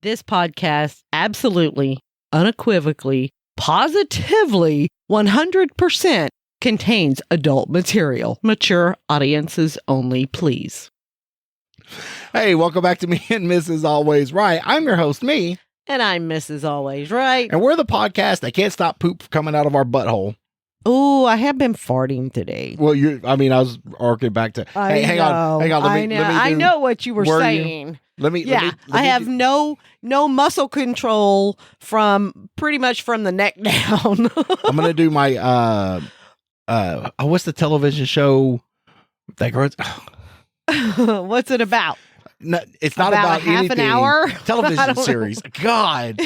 This podcast absolutely, unequivocally, positively, 100% contains adult material. Mature audiences only, please. Hey, welcome back to Me and Mrs. Always Right. I'm your host, me. And I'm Mrs. Always Right. And we're the podcast that can't stop poop coming out of our butthole. Oh, I have been farting today. Well, I was arcing back to. Hey, hang on. I know what you were saying. I have no muscle control from pretty much from the neck down. I'm gonna do my what's the television show that grows? What's it about? No, it's not about half anything. An hour Television series. God,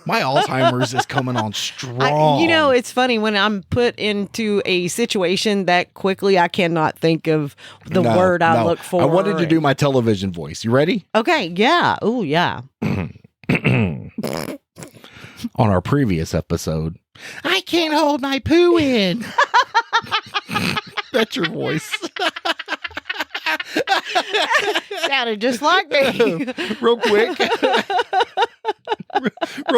my Alzheimer's is coming on strong. It's funny when I'm put into a situation that quickly I cannot think of the word I look for. I wanted to do my television voice. You ready? Okay. Yeah. Oh, yeah. On our previous episode, I can't hold my poo in. That's your voice. Sounded just like me. Real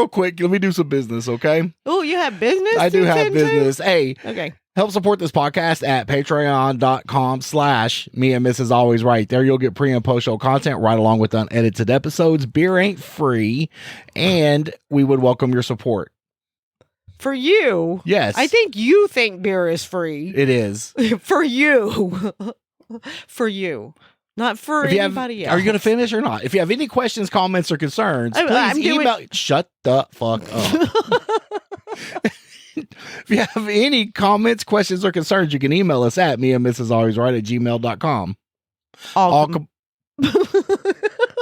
quick, let me do some business, okay? Oh, you have business? I do have business. Hey, okay. Help support this podcast at patreon.com/me and Mrs. Always Right. There you'll get pre and post show content right along with unedited episodes. Beer ain't free, and we would welcome your support. For you? Yes. I think you think beer is free. It is. For you. For you. Not for anybody else. Are you going to finish or not? If you have any questions, comments, or concerns, please email. Shut the fuck up. If you have any comments, questions, or concerns, you can email us at meandmrsalwaysright@gmail.com.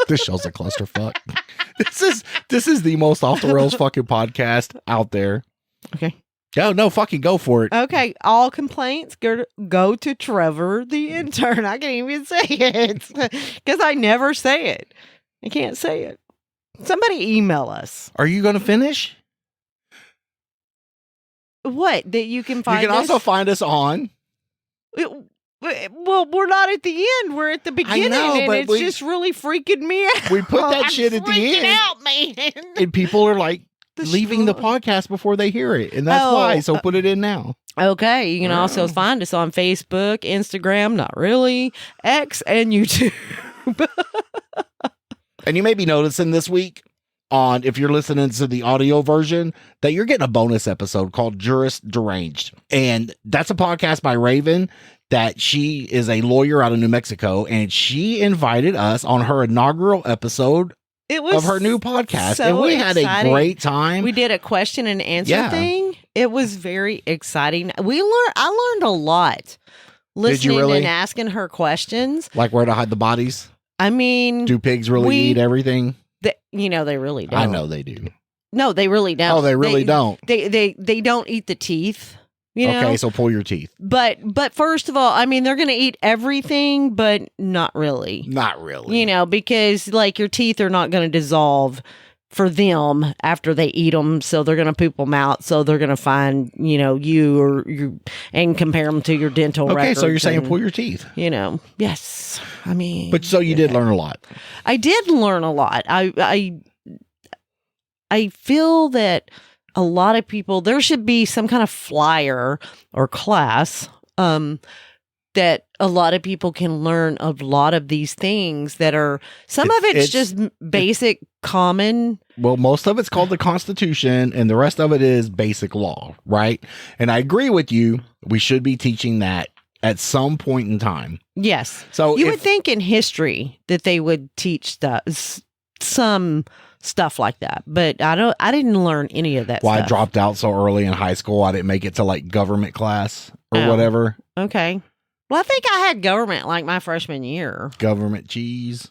This show's a clusterfuck. This is the most off the rails fucking podcast out there. Okay. No, fucking go for it. Okay, all complaints go to Trevor, the intern. I can't even say it because I never say it. I can't say it. Somebody email us. Are you going to finish? What? That you can find You can us? also find us on... Well, we're not at the end. We're at the beginning, and it's just really freaking me out. We put that shit at the end. Out, man. And people are like, leaving the podcast before they hear it, and that's why. So put it in now. Okay, you can also find us on Facebook, Instagram, not really, X, and YouTube. And you may be noticing this week if you're listening to the audio version, that you're getting a bonus episode called Juris Deranged, and that's a podcast by Raven. That she is a lawyer out of New Mexico, and she invited us on her inaugural episode of her new podcast, and we had a great time. We did a question and answer thing. It was very exciting. I learned a lot listening and asking her questions. Like where to hide the bodies? I mean, do pigs really eat everything? They really don't. I know they do. No, they really don't. Oh, they really don't. They don't eat the teeth. Okay, so pull your teeth. But first of all, I mean, they're going to eat everything, but not really. Not really. Because like your teeth are not going to dissolve for them after they eat them, so they're going to poop them out. So they're going to find you and compare them to your dental records. Okay, so you're saying pull your teeth. Yes. I mean, but so you did learn a lot. I did learn a lot. I feel that. A lot of people, there should be some kind of flyer or class that a lot of people can learn a lot of these things that are, some of it's just basic common. Well, most of it's called the Constitution and the rest of it is basic law, right? And I agree with you. We should be teaching that at some point in time. Yes. So you would think in history that they would teach some stuff like that, but I didn't learn any of that stuff. I dropped out so early in high school. I didn't make it to like government class or whatever. Okay. Well, I think I had government like my freshman year. Government cheese.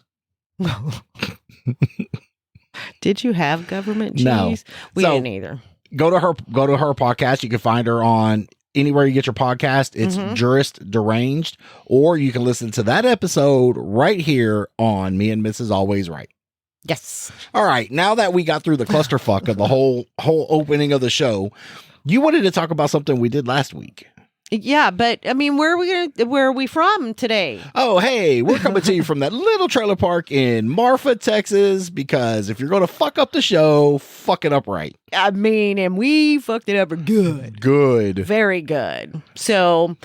Did you have government cheese? No. We didn't either. Go to her podcast. You can find her on anywhere you get your podcast. It's Juris Deranged, or you can listen to that episode right here on Me and Mrs. Always Right. Yes. All right. Now that we got through the clusterfuck of the whole opening of the show, you wanted to talk about something we did last week. Yeah, but I mean, where are we from today? Oh, hey, we're coming to you from that little trailer park in Marfa, Texas, because if you're going to fuck up the show, fuck it up right. I mean, and we fucked it up good. Good. Very good. So,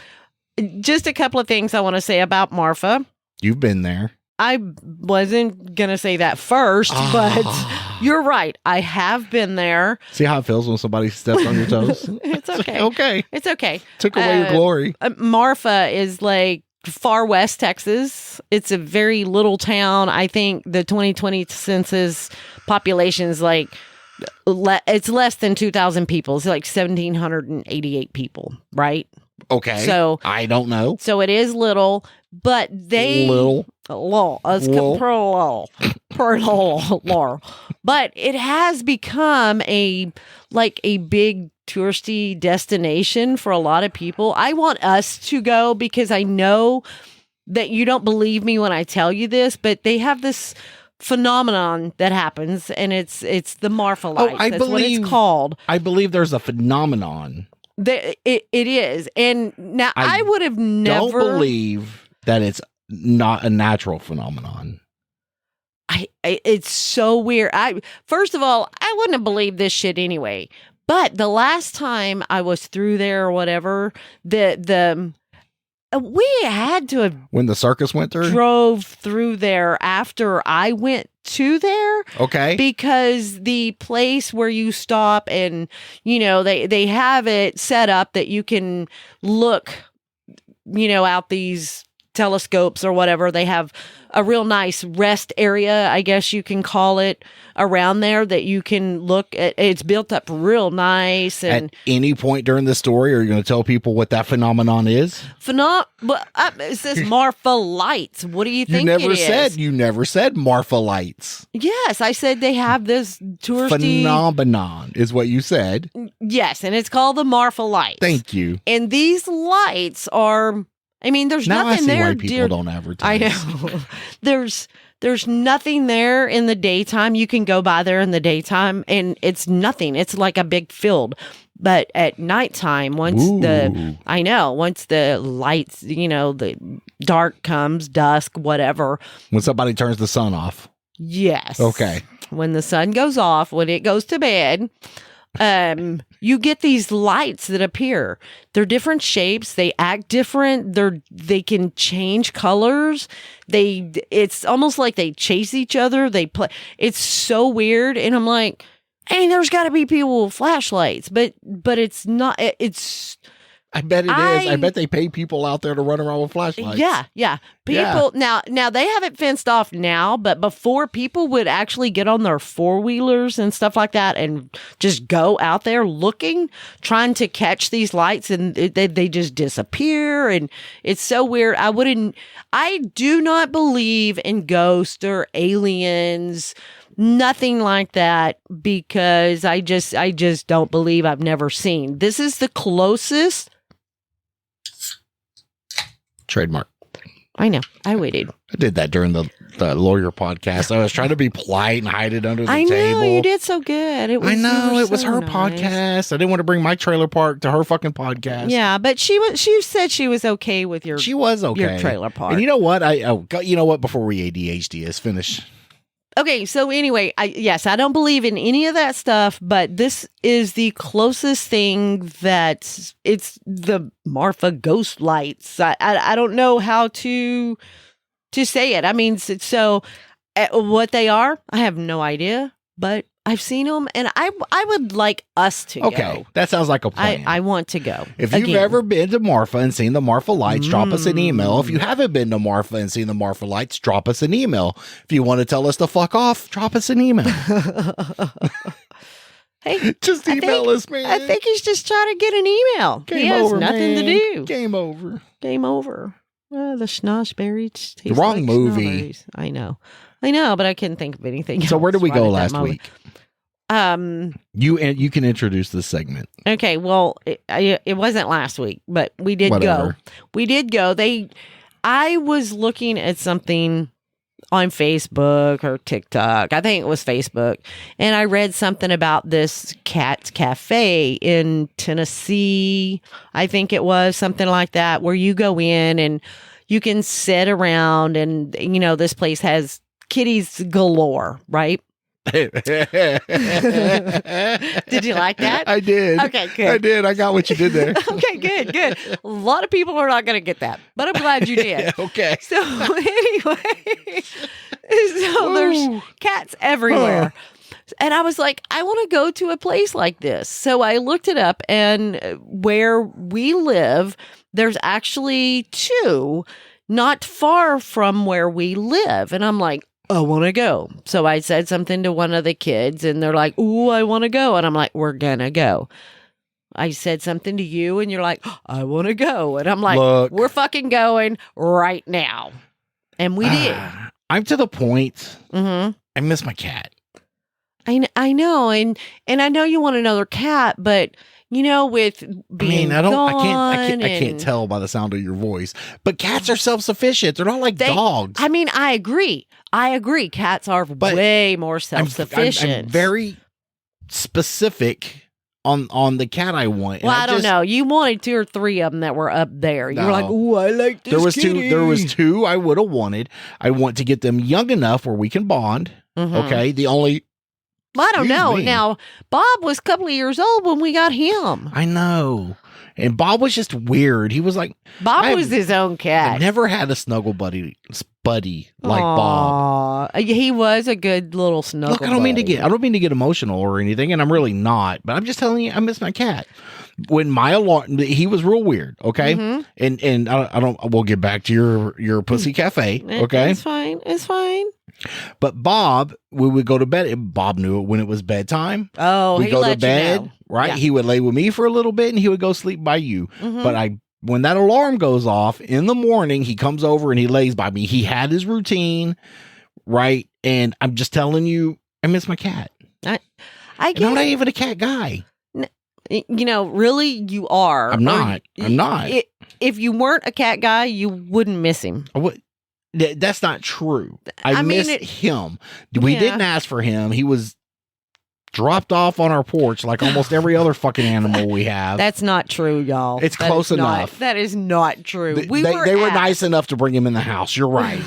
just a couple of things I want to say about Marfa. You've been there. I wasn't going to say that first, but you're right. I have been there. See how it feels when somebody steps on your toes? It's okay. Okay. It's okay. Took away your glory. Marfa is like far west Texas. It's a very little town. I think the 2020 census population is like, it's less than 2,000 people. It's like 1,788 people, right? Okay. So I don't know. So it is little, but they little. But it has become a big touristy destination for a lot of people. I want us to go because I know that you don't believe me when I tell you this, but they have this phenomenon that happens, and it's the Marfa Lights. That's what it's called. I believe there's a phenomenon. It is, and now I would have never don't believe that it's not a natural phenomenon. It's so weird. First of all, I wouldn't have believed this shit anyway. But the last time I was through there or whatever, we had to have when the circus went through, drove through there after I went to there. Okay, because the place where you stop and they have it set up that you can look out these telescopes or whatever. They have a real nice rest area, I guess you can call it, around there that you can look at. It's built up real nice. And at any point during the story, are you going to tell people what that phenomenon is? It says Marfa Lights. What do you think You never said Marfa Lights. Yes, I said they have this touristy phenomenon is what you said. Yes, and it's called the Marfa Lights. Thank you. And these lights are, I mean, there's now nothing I see there. Why people don't advertise. I know. There's nothing there in the daytime. You can go by there in the daytime, and it's nothing. It's like a big field. But at nighttime, once the lights, the dark comes, dusk, whatever. When somebody turns the sun off. Yes. Okay. When the sun goes off, when it goes to bed, you get these lights that appear. They're different shapes. They act different. They can change colors. It's almost like they chase each other. They play. It's so weird. And I'm like, hey, there's got to be people with flashlights, but it's not. It's. I bet it is. I bet they pay people out there to run around with flashlights. Yeah. People now they have it fenced off now, but before people would actually get on their 4-wheelers and stuff like that and just go out there looking, trying to catch these lights, and they just disappear, and it's so weird. I do not believe in ghosts or aliens. Nothing like that, because I just don't believe. I've never seen. This is the closest. Trademark. I know. I waited. I did that during the lawyer podcast. I was trying to be polite and hide it under the table. I know, you did so good. It was her nice. podcast. I didn't want to bring my trailer park to her fucking podcast. Yeah, but she said she was okay with your. She was okay. Your trailer park. And you know what? Before we ADHD is finished. Okay, so anyway, I don't believe in any of that stuff, but this is the closest thing that it's the Marfa ghost lights. I don't know how to say it. I mean, so what they are, I have no idea, but I've seen them, and I would like us to go. Okay, that sounds like a plan. I want to go. If you've ever been to Marfa and seen the Marfa Lights, drop us an email. If you haven't been to Marfa and seen the Marfa Lights, drop us an email. If you want to tell us to fuck off, drop us an email. Hey, just email us, man. I think he's just trying to get an email. He has nothing to do. Game over. The schnozberries. The wrong movie. I know, but I couldn't think of anything. So where did we go last week? You can introduce this segment. Okay, well, it wasn't last week, but we did go. We did go. I was looking at something on Facebook or TikTok. I think it was Facebook. And I read something about this cat cafe in Tennessee. I think it was something like that, where you go in and you can sit around and, this place has kitties galore, right? Did you like that? I did. Okay, good. I did. I got what you did there. Okay, good. A lot of people are not going to get that, but I'm glad you did. Okay. So anyway, there's cats everywhere. And I was like, I want to go to a place like this. So I looked it up, and where we live, there's actually 2 not far from where we live. And I'm like, I want to go. So I said something to one of the kids, and they're like, ooh, I want to go. And I'm like, we're going to go. I said something to you, and you're like, I want to go. And I'm like, Look, we're fucking going right now. And we did. I'm to the point. Mm-hmm. I miss my cat. I know. And I know you want another cat, but with being I can't tell by the sound of your voice, but cats are self-sufficient. They're not like dogs. I mean, I agree. Cats are way more self-sufficient. I'm very specific on the cat I want. Well, I don't know. You wanted 2 or 3 of them that were up there. You were like, "Ooh, I like this kitty." There was 2 I would have wanted. I want to get them young enough where we can bond. Mm-hmm. Okay. The only. Well, I don't know. Now, Bob was a couple of years old when we got him. I know. And Bob was just weird. He was like... Bob was his own cat. I never had a snuggle buddy like Bob. He was a good little snuggle Look, I don't mean to get emotional or anything, and I'm really not. But I'm just telling you, I miss my cat. When my alarm... He was real weird, okay? Mm-hmm. And I don't... We'll get back to your pussy cafe, okay? It's fine. But Bob, we would go to bed. Bob knew it when it was bedtime. Oh, we go to bed, right? Yeah. He would lay with me for a little bit, and he would go sleep by you. Mm-hmm. But when that alarm goes off in the morning, he comes over and he lays by me. He had his routine, right? And I'm just telling you, I miss my cat. I'm not even a cat guy. Really, you are. I'm not. If you weren't a cat guy, you wouldn't miss him. That's not true. I missed him. We didn't ask for him. He was dropped off on our porch like almost every other fucking animal we have. That's not true, y'all. It's close enough. That is not true. They were nice enough to bring him in the house. You're right.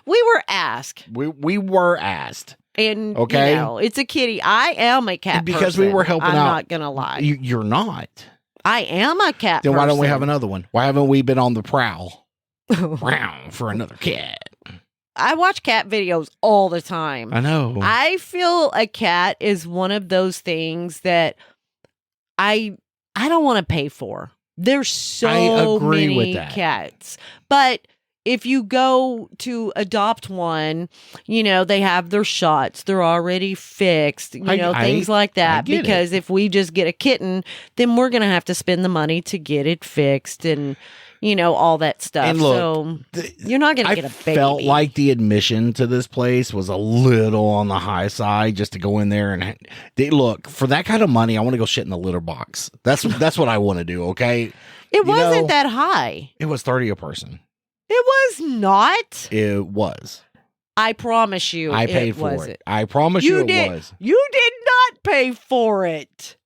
We were asked. We were asked. And, it's a kitty. I am a cat because person. we were helping out. I'm not going to lie. You're not. I am a cat Then person. why don't we have another one? Why haven't we been on the prowl? Round for another cat. I watch cat videos all the time. I know. I feel a cat is one of those things that I don't want to pay for. There's so many cats. But if you go to adopt one, they have their shots. They're already fixed, things like that. Because if we just get a kitten, then we're going to have to spend the money to get it fixed and all that stuff. And look, you're not going to get a baby. I felt like the admission to this place was a little on the high side just to go in there and look, for that kind of money, I want to go shit in the litter box. That's what I want to do, okay? It wasn't that high. It was $30 a person. It was not. It was. I promise you. I paid for it. I promise you it was. You did not pay for it.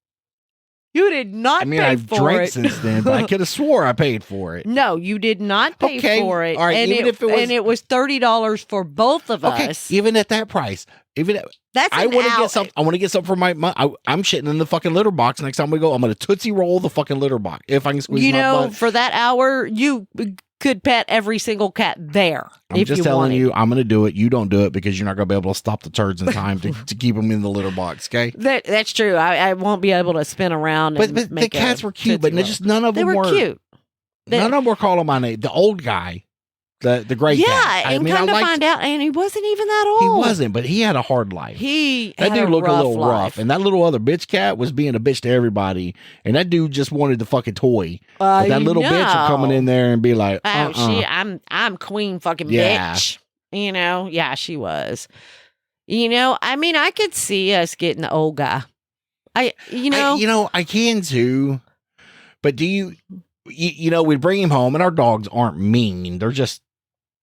You did not pay for it. I've drank since then, but I could have swore I paid for it. No, you did not pay for it. All right, and it was $30 for both of us. Even at that price. I want to get something. I want to get something for my. I'm shitting in the fucking litter box. Next time we go, I'm going to Tootsie Roll the fucking litter box if I can squeeze my butt. For that hour, you could pet every single cat there. I'm just telling you, I'm going to do it. You don't do it because you're not going to be able to stop the turds in time to keep them in the litter box. Okay, that's true. I won't be able to spin around. But the cats were cute, but just none of them were cute. None of them were calling my name. The old guy. The gray cat. Yeah, and come to find out, and he wasn't even that old. He wasn't, but he had a hard life. That dude looked a little rough, and that little other bitch cat was being a bitch to everybody, and that dude just wanted the fucking toy. But that little bitch would coming in there and be like, I'm queen fucking bitch. Yeah, she was. I could see us getting the old guy. I can too, but do you? We'd bring him home, and our dogs aren't mean. They're just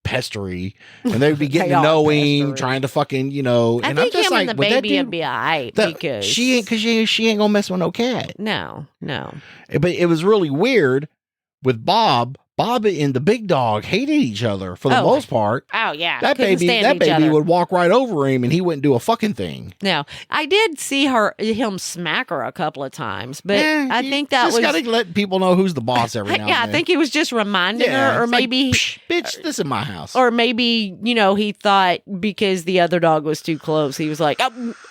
pestery, and they would be getting They to are know him, pestery. trying to fucking, you know. I And think I'm just him like, and the would that baby would dude- be alright because she ain't gonna mess with no cat. no. But it was really weird with Bob. Bob and the big dog hated each other for the most part. Oh yeah, That couldn't baby stand each other. would walk right over him, and he wouldn't do a fucking thing. No, I did see him smack her a couple of times, but I think that just was gotta let people know who's the boss every now and then. I think he was just reminding her, or it's like, maybe, "Psh, bitch, this is my house. or maybe he thought because the other dog was too close, he was like,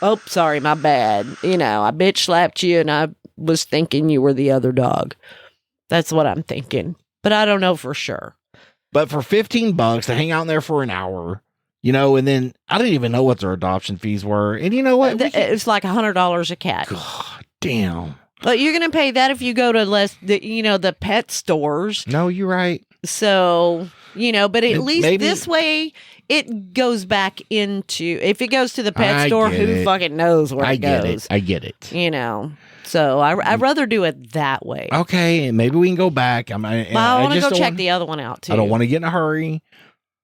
oh, sorry, my bad. I bitch slapped you, and I was thinking you were the other dog. That's what I'm thinking, but I don't know for sure. But for $15 to hang out in there for an hour, and then I didn't even know what their adoption fees were. And you know what? It's like $100 a cat. God damn. But you're going to pay that if you go to the pet stores. No, you're right. So, but at least maybe- this way it goes back into, if it goes to the pet store, who fucking knows where it goes. I get it. So I'd rather do it that way. Okay, and maybe we can go back. I want to go check the other one out too. I don't want to get in a hurry.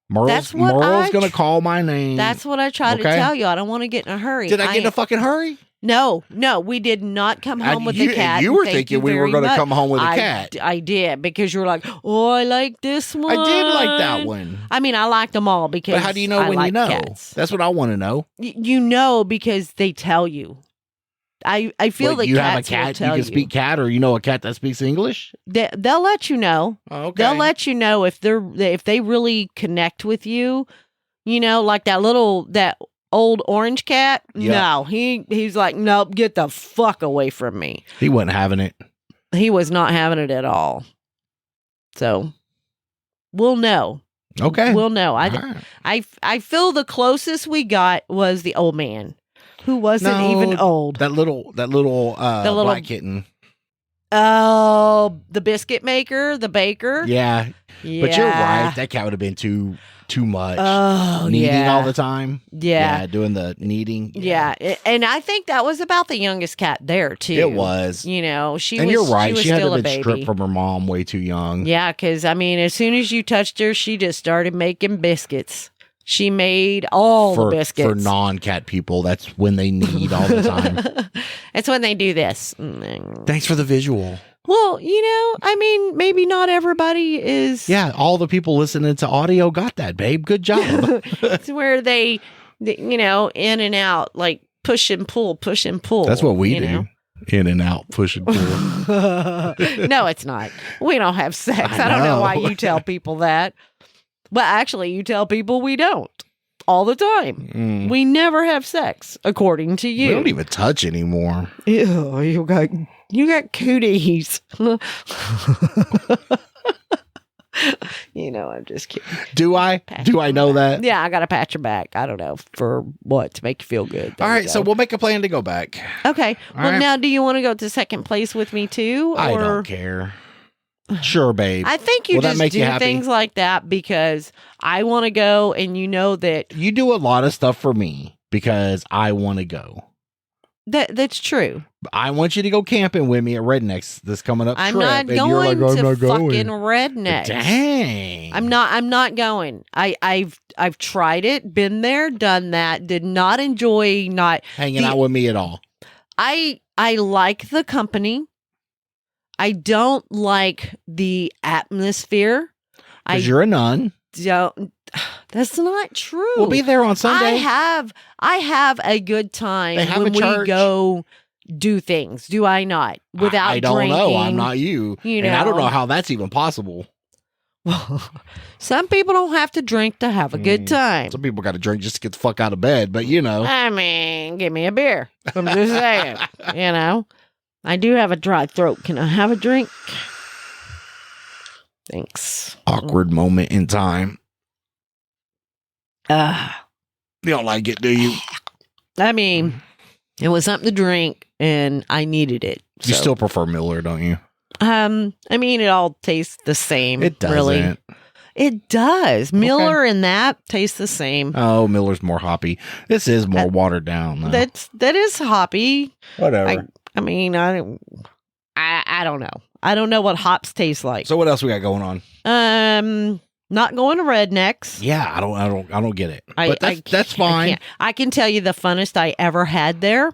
Merle's going to call my name. That's what I tried to tell you. I don't want to get in a hurry. Did I get in a fucking hurry? No, we did not come home with the cat. You were thinking we were going to come home with a cat. I did, because you were like, oh, I like this one. I did like that one. I mean, I liked them all because. But how do you know when you know? Cats. That's what I want to know. You know because they tell you. I feel that you cats have a cat will tell you can speak cat, or a cat that speaks English. They'll let you know. Oh, okay. They'll let you know if they really connect with you. Like that old orange cat. Yep. No, he's like, nope, get the fuck away from me. He wasn't having it. He was not having it at all. So we'll know. Okay, we'll know. Right. I feel the closest we got was the old man, who wasn't even old. That little black kitten. Oh, the biscuit maker, the baker. Yeah. But you're right. That cat would have been too much. Oh, kneading all the time. Yeah. Doing the kneading. Yeah. And I think that was about the youngest cat there too. It was. She and was. You're right. She had still to a been baby. stripped from her mom way too young. Yeah, because as soon as you touched her, she just started making biscuits. She made all the biscuits. For non-cat people, that's when they need all the time. It's when they do this. Thanks for the visual. Well, maybe not everybody is. Yeah, all the people listening to audio got that, babe. Good job. It's where they, in and out, like push and pull, push and pull. That's what we do. In and out, push and pull. No, it's not. We don't have sex. I don't know why you tell people that. But actually, you tell people we don't all the time. We never have sex, according to you. We don't even touch anymore. Ew, you got cooties. I'm just kidding. Do I? Do I know that? Yeah, I got to pat your back. I don't know for what, to make you feel good. All right, so we'll make a plan to go back. Okay. Well, now, do you want to go to second place with me too? Or? I don't care. Sure, babe. I think you just do things like that because I want to go, and that you do a lot of stuff for me because I want to go. That's true. I want you to go camping with me at Rednecks this coming up. I'm trip, not going to fucking going. Rednecks. Dang. I'm not going. I've tried it, been there, done that. Did not enjoy hanging out with me at all. I like the company. I don't like the atmosphere. Because you're a nun. That's not true. We'll be there on Sunday. I have a good time when we go do things. Do I not? Without I don't drinking, know. I'm not you. And I don't know how that's even possible. Well, some people don't have to drink to have a good time. Some people got to drink just to get the fuck out of bed. But I mean, give me a beer. I'm just saying. I do have a dry throat. Can I have a drink? Thanks. Awkward moment in time. You don't like it, do you? I mean, it was something to drink, and I needed it. You still prefer Miller, don't you? I mean, it all tastes the same. It doesn't. Really. It does. Miller and that taste the same. Oh, Miller's more hoppy. This is more watered down, though. That is hoppy. Whatever. I mean, I don't know. I don't know what hops taste like. So what else we got going on? Not going to Rednecks. Yeah, I don't get it. But I that's fine. I can tell you the funnest I ever had there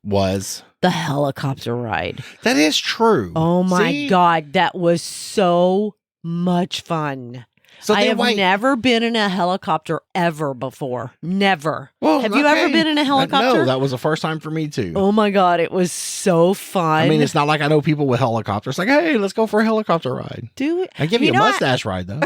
Was the helicopter ride. that is true? Oh my See? God, that was so much fun. So I then have wait. never been in a helicopter ever before. Never. Well, have you ever okay. been in a helicopter? No, that was the first time for me too. Oh my God, it was so fun. I mean, it's not like I know people with helicopters. Like, hey, let's go for a helicopter ride. Do it. I give you a know, mustache ride though.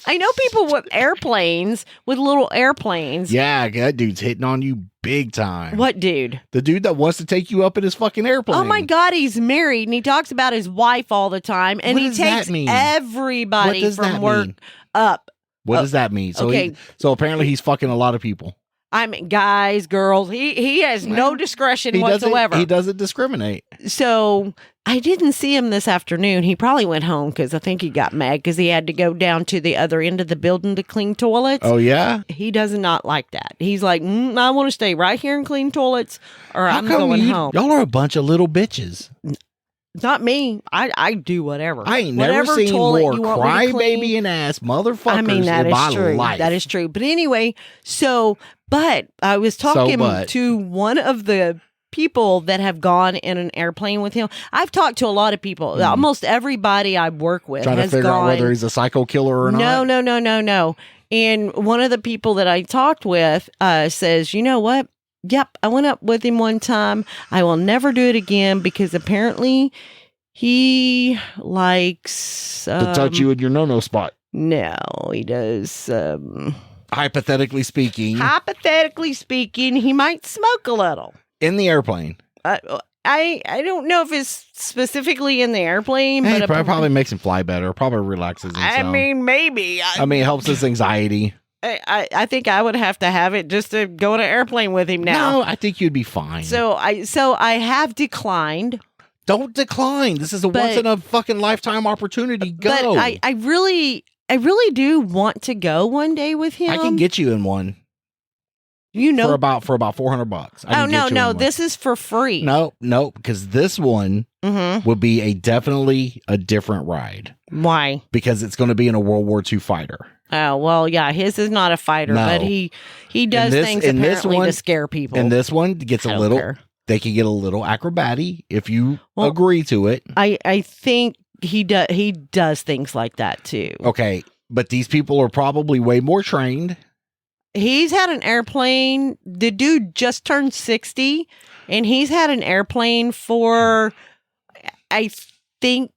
I know people with airplanes, with little airplanes. Yeah, that dude's hitting on you big time. What dude? The dude that wants to take you up in his fucking airplane. Oh my God, he's married and he talks about his wife all the time, and What he does that takes mean? everybody What does from that work mean? up. What does that mean? So okay. so apparently he's fucking a lot of people. I mean, guys, girls, he has no discretion whatsoever. He doesn't discriminate. So I didn't see him this afternoon. He probably went home because I think he got mad because he had to go down to the other end of the building to clean toilets. Oh yeah. He does not like that. He's like, I want to stay right here and clean toilets, or How I'm come going home. Y'all are a bunch of little bitches. Not me. I do whatever. I ain't Whatever never seen toilet more you want me to clean. crybaby and ass motherfuckers I mean, that in is my true. life. That is true. But anyway, but I was talking but. to one of the people that have gone in an airplane with him. I've talked to a lot of people. Almost everybody I work with Trying to has figure gone. out whether he's a psycho killer or not. No. And one of the people that I talked with says, you know what? Yep, I went up with him one time. I will never do it again because apparently he likes To touch you in your no-no spot. No, he does. Hypothetically speaking, Hypothetically speaking, he might smoke a little. in the airplane. I don't know if it's specifically in the airplane, Hey, but probably makes him fly better. Probably relaxes himself. I mean, maybe. I mean, it helps his anxiety. I think I would have to have it just to go on an airplane with him now. No, I think you'd be fine. So I have declined. Don't decline. This is a once in a fucking lifetime opportunity. Go. But I really do want to go one day with him. I can get you in one. You know, for about $400. I can get you in no. one. This is for free. No, because this one would be definitely a different ride. Why? Because it's going to be in a World War II fighter. Oh, well, yeah, his is not a fighter, No. but he does things apparently to scare people. And this one gets a little, they can get a little acrobatic if you agree to it. I think he does things like that too. Okay, but these people are probably way more trained. He's had an airplane. The dude just turned 60, and he's had an airplane for, I think,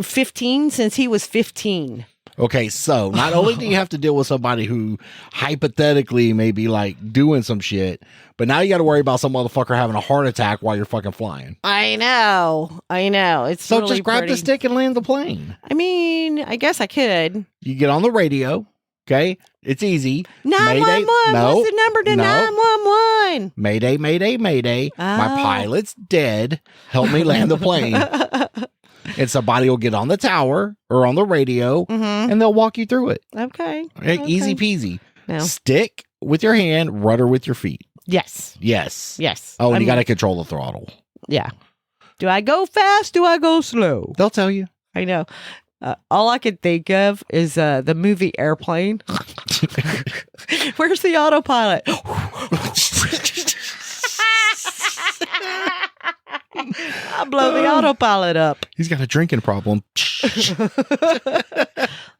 15 since he was 15. Okay, so not only do you have to deal with somebody who hypothetically may be like doing some shit, but now you got to worry about some motherfucker having a heart attack while you're fucking flying. I know. It's so really just grab pretty. the stick and land the plane. I mean, I guess I could. You get on the radio. Okay, it's easy. 911. What's the number to 911? Mayday, mayday, mayday. My pilot's dead. Help me land the plane. And somebody will get on the tower or on the radio and they'll walk you through it. Okay. Easy peasy. No. Stick with your hand, rudder with your feet. Yes. Oh, and you got to control the throttle. Yeah. Do I go fast? Do I go slow? They'll tell you. I know. All I can think of is the movie Airplane. Where's the autopilot? I blow the autopilot up. He's got a drinking problem.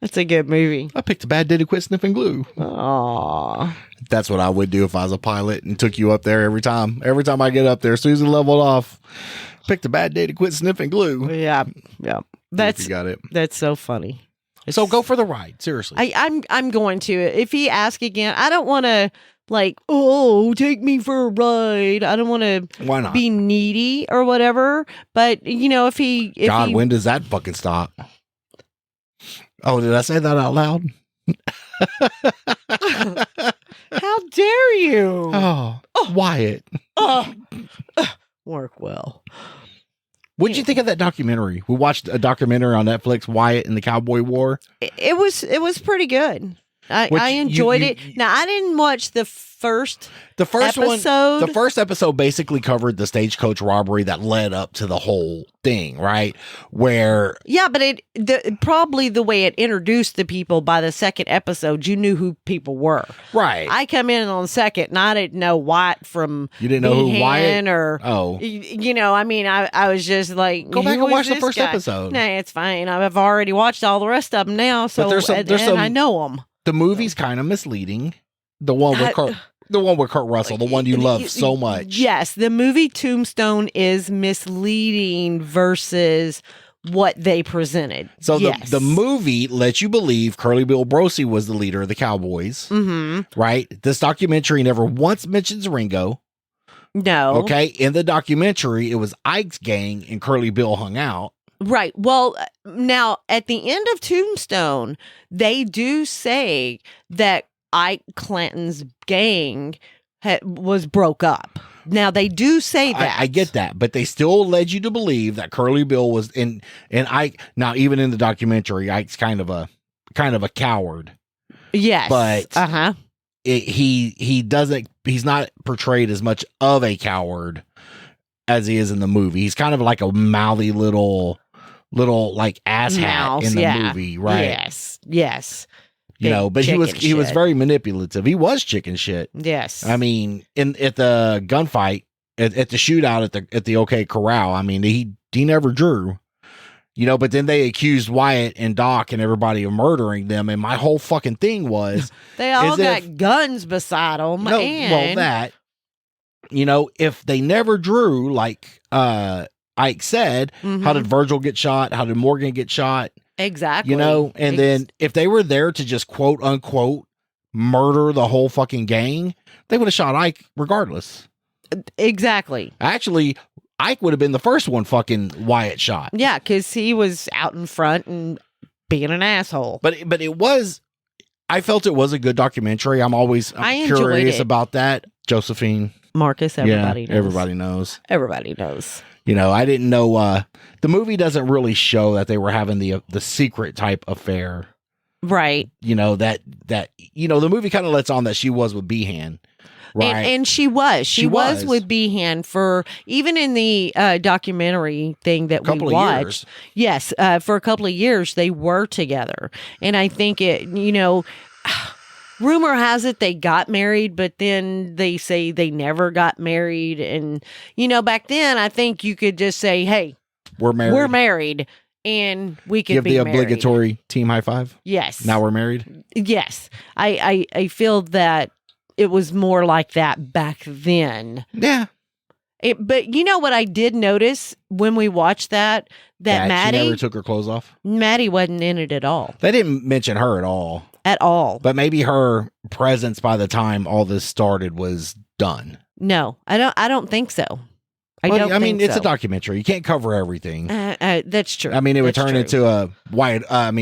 That's a good movie. I picked a bad day to quit sniffing glue. Aww. That's what I would do if I was a pilot and took you up there every time. Every time I get up there, Susan leveled off. Picked a bad day to quit sniffing glue. Yeah. You got it. That's so funny. So go for the ride. Seriously. I'm going to. If he asks again, I don't want to take me for a ride. I don't want to be needy or whatever. But if he when does that fucking stop? Oh, did I say that out loud? How dare you? Oh, Wyatt. Work well. What'd you think of that documentary? We watched a documentary on Netflix, Wyatt and the Cowboy War. It was pretty good. I enjoyed it. Now, I didn't watch the first episode. The first episode basically covered the stagecoach robbery that led up to the whole thing, right? Where but probably the way it introduced the people, by the second episode, you knew who people were. Right. I come in on the second, and I didn't know Wyatt from You didn't know who Wyatt or I mean, I was just like, go back and watch the first episode. Nah, it's fine. I've already watched all the rest of them now, so there's some, I know them. The movie's kind of misleading. The one with Kurt Russell, the one you love so much. Yes, the movie Tombstone is misleading versus what they presented. So the movie lets you believe Curly Bill Brosey was the leader of the Cowboys. Mm-hmm. Right? This documentary never once mentions Ringo. No. Okay? In the documentary, it was Ike's gang and Curly Bill hung out. Right. Well, now at the end of Tombstone, they do say that Ike Clanton's gang was broke up. Now they do say that. I get that, but they still led you to believe that Curly Bill was in, and Ike. Now, even in the documentary, Ike's kind of a coward. Yes, but he's not portrayed as much of a coward as he is in the movie. He's kind of like a mouthy little like asshat in the movie, right? Yes. But he was very manipulative. He was chicken shit. Yes. I mean, at the gunfight, at the shootout at the OK Corral, I mean, he never drew. But then they accused Wyatt and Doc and everybody of murdering them, and my whole fucking thing was they all got guns beside them. If they never drew, like Ike said, how did Virgil get shot? How did Morgan get shot? Exactly. Then if they were there to just quote unquote murder the whole fucking gang, they would have shot Ike regardless. Exactly. Actually, Ike would have been the first one fucking Wyatt shot. Yeah, because he was out in front and being an asshole. But I felt it was a good documentary. I'm curious about that. Josephine. Marcus, everybody knows. Everybody knows. I didn't know the movie doesn't really show that they were having the secret type affair. Right. That the movie kind of lets on that she was with Behan. Right. And she was with Behan for even in the documentary thing that we watched. Yes, for a couple of years they were together. And I think rumor has it they got married, but then they say they never got married. And, back then, I think you could just say, hey, we're married, and we can be married. Give the obligatory team high five? Yes. Now we're married? Yes. I feel that it was more like that back then. Yeah. But what I did notice when we watched that Maddie... She never took her clothes off? Maddie wasn't in it at all. They didn't mention her at all. At all. But maybe her presence by the time all this started was done. No, I don't think so. It's a documentary. You can't cover everything. That's true. It would turn into a Kevin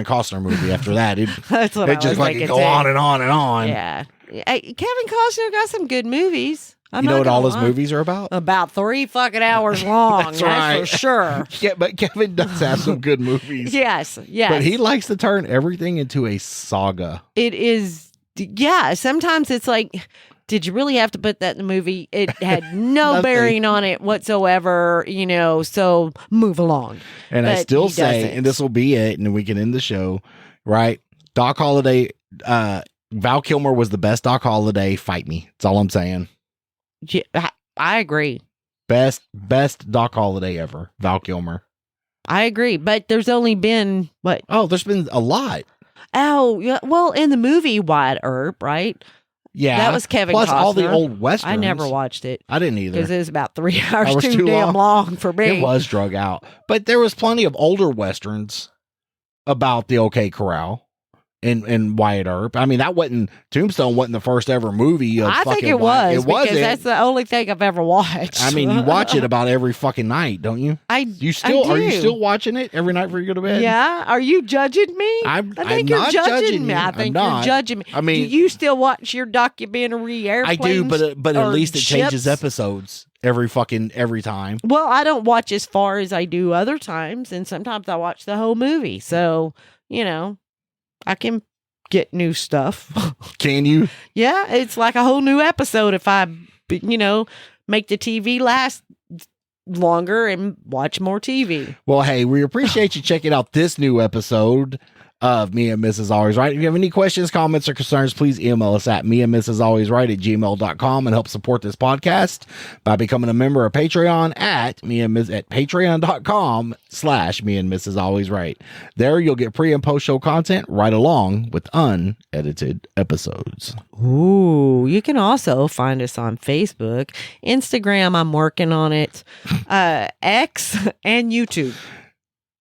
Costner movie after that. That's what it go on and on and on. Yeah. Kevin Costner got some good movies. You know what all his movies are about? About 3 fucking hours long. That's right. For sure. Yeah, but Kevin does have some good movies. Yes. But he likes to turn everything into a saga. It is. Yeah. Sometimes it's like, did you really have to put that in the movie? It had no bearing on it whatsoever, so move along. And I still say, and this will be it, and we can end the show, right? Doc Holliday, Val Kilmer was the best Doc Holliday. Fight me. That's all I'm saying. Yeah, I agree. Best Doc Holliday ever. Val Kilmer. I agree. But there's only been what? Oh, there's been a lot. Oh, yeah. Well, in the movie Wyatt Earp, right? Yeah. That was Kevin Plus Costner. all the old westerns. I never watched it. I didn't either. Because it was about 3 hours too damn long for me. It was drug out. But there was plenty of older westerns about the OK Corral. And Wyatt Earp. Tombstone wasn't the first ever movie of I think it Wyatt. was. Because that's the only thing I've ever watched. You watch it about every fucking night, don't you? Are you still watching it every night before you go to bed? Yeah. Are you judging me? I think you're judging me. I think you're judging me. Do you still watch your documentary Airplanes? I do, but at least it changes episodes every time. Well, I don't watch as far as I do other times, and sometimes I watch the whole movie. So, I can get new stuff. Can you? Yeah, it's like a whole new episode if I, make the TV last longer and watch more TV. Well, hey, we appreciate you checking out this new episode of Me and Mrs. Always Right. If you have any questions, comments, or concerns, please email us at meandmrsalwaysright@gmail.com and help support this podcast by becoming a member of Patreon at patreon.com/meandmrsalwaysright. There you'll get pre and post show content right along with unedited episodes. Ooh, you can also find us on Facebook, Instagram, I'm working on it, X, and YouTube.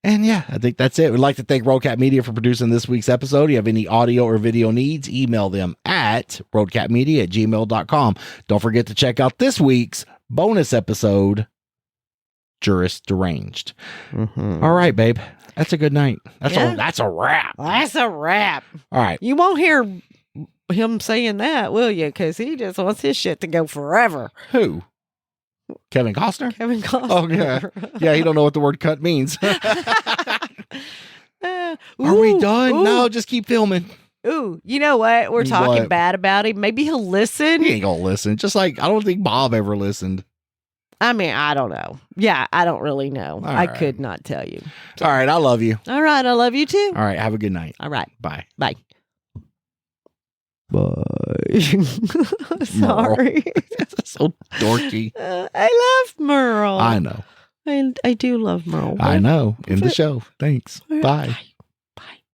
And yeah, I think that's it. We'd like to thank Roadcat Media for producing this week's episode. If you have any audio or video needs, email them at roadcatmedia@gmail.com. Don't forget to check out this week's bonus episode, Juris Deranged. Mm-hmm. All right, babe. That's a good night. That's a wrap. That's a wrap. All right. You won't hear him saying that, will you? Because he just wants his shit to go forever. Who? Kevin Costner? Kevin Costner. Oh, yeah. Yeah, he don't know what the word cut means. Are we done? Ooh. No, just keep filming. Ooh, you know what? We're talking What? bad about him. Maybe he'll listen. He ain't gonna listen. Just like, I don't think Bob ever listened. I mean, I don't know. Yeah, I don't really know. All I right. could not tell you. All right, I love you. All right, I love you too. All right, have a good night. All right, Bye. bye. Bye. Sorry. So dorky. I love Merle. I know. I do love Merle. I know. In the show. Thanks. Bye.